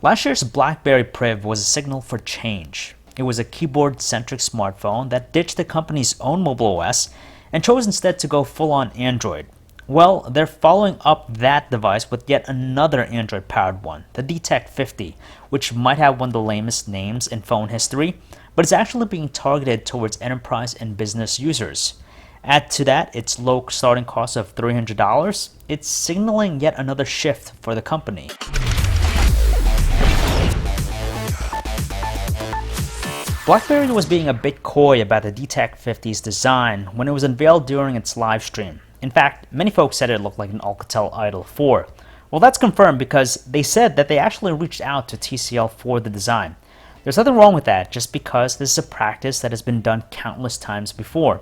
Last year's BlackBerry PRIV was a signal for change. It was a keyboard-centric smartphone that ditched the company's own mobile OS and chose instead to go full-on Android. Well, they're following up that device with yet another Android-powered one, the DTEK50, which might have one of the lamest names in phone history, but it's actually being targeted towards enterprise and business users. Add to that its low starting cost of $300, it's signaling yet another shift for the company. BlackBerry was being a bit coy about the DTEK50's design when it was unveiled during its live stream. In fact, many folks said it looked like an Alcatel Idol 4. Well, that's confirmed because they said that they actually reached out to TCL for the design. There's nothing wrong with that, just because this is a practice that has been done countless times before.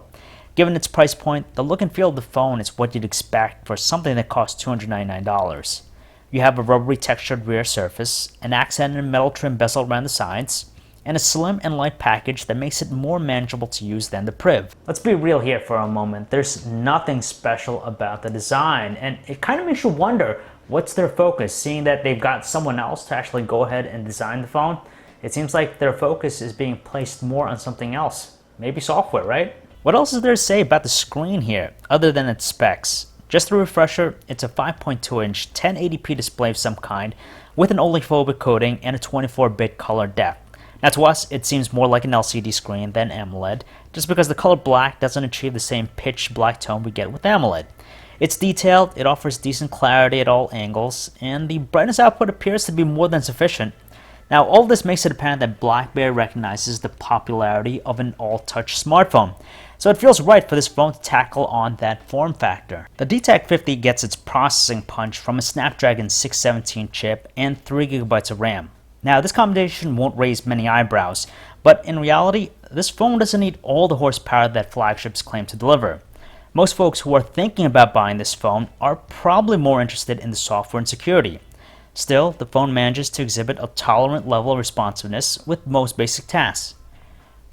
Given its price point, the look and feel of the phone is what you'd expect for something that costs $299. You have a rubbery textured rear surface, an accented metal trim bezel around the sides, and a slim and light package that makes it more manageable to use than the PRIV. Let's be real here for a moment. There's nothing special about the design, and it kind of makes you wonder what's their focus, seeing that they've got someone else to actually go ahead and design the phone. It seems like their focus is being placed more on something else, maybe software, right? What else is there to say about the screen here, other than its specs? Just a refresher, it's a 5.2-inch 1080p display of some kind with an oleophobic coating and a 24-bit color depth. Now to us, it seems more like an LCD screen than AMOLED, just because the color black doesn't achieve the same pitch black tone we get with AMOLED. It's detailed, it offers decent clarity at all angles, and the brightness output appears to be more than sufficient. Now all this makes it apparent that BlackBerry recognizes the popularity of an all-touch smartphone, so it feels right for this phone to tackle on that form factor. The DTEK50 gets its processing punch from a Snapdragon 617 chip and 3GB of RAM. Now, this combination won't raise many eyebrows, but in reality, this phone doesn't need all the horsepower that flagships claim to deliver. Most folks who are thinking about buying this phone are probably more interested in the software and security. Still, the phone manages to exhibit a tolerant level of responsiveness with most basic tasks.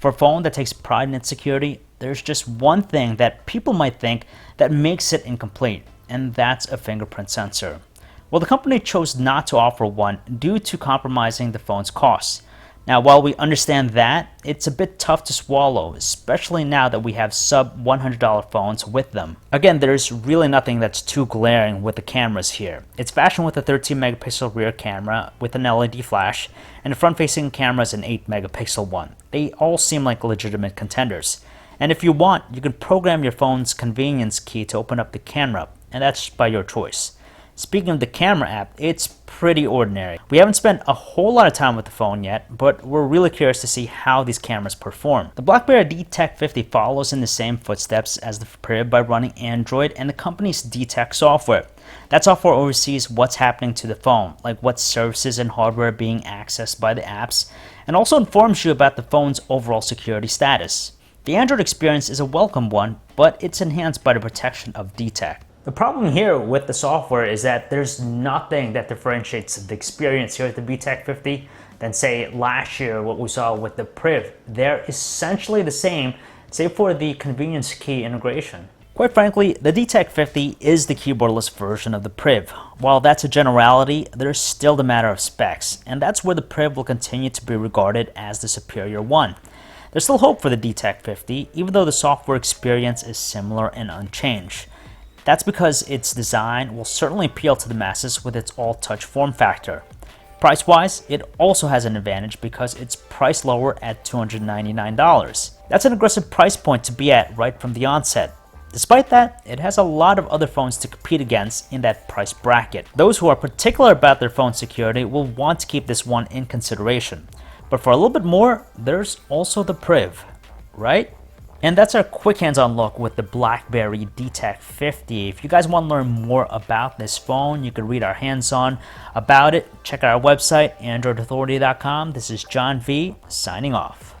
For a phone that takes pride in its security, there's just one thing that people might think that makes it incomplete, and that's a fingerprint sensor. Well, the company chose not to offer one due to compromising the phone's costs. Now, while we understand that, it's a bit tough to swallow, especially now that we have sub $100 phones with them. Again, there's really nothing that's too glaring with the cameras here. It's fashioned with a 13-megapixel rear camera with an LED flash, and the front-facing camera is an 8-megapixel one. They all seem like legitimate contenders. And if you want, you can program your phone's convenience key to open up the camera, and that's by your choice. Speaking of the camera app, it's pretty ordinary. We haven't spent a whole lot of time with the phone yet, but we're really curious to see how these cameras perform. The BlackBerry DTEK50 follows in the same footsteps as the PRIV by running Android and the company's DTEK software. That software oversees what's happening to the phone, like what services and hardware are being accessed by the apps, and also informs you about the phone's overall security status. The Android experience is a welcome one, but it's enhanced by the protection of DTEK. The problem here with the software is that there's nothing that differentiates the experience here at the DTEK50 than, say, last year what we saw with the PRIV. They're essentially the same, save for the convenience key integration. Quite frankly, the DTEK50 is the keyboardless version of the PRIV. While that's a generality, there's still the matter of specs, and that's where the PRIV will continue to be regarded as the superior one. There's still hope for the DTEK50, even though the software experience is similar and unchanged. That's because its design will certainly appeal to the masses with its all-touch form factor. Price-wise, it also has an advantage because it's priced lower at $299. That's an aggressive price point to be at right from the onset. Despite that, it has a lot of other phones to compete against in that price bracket. Those who are particular about their phone security will want to keep this one in consideration. But for a little bit more, there's also the PRIV, right? And that's our quick hands-on look with the BlackBerry DTEK50. If you guys want to learn more about this phone, you can read our hands-on about it. Check out our website, androidauthority.com. This is John V, signing off.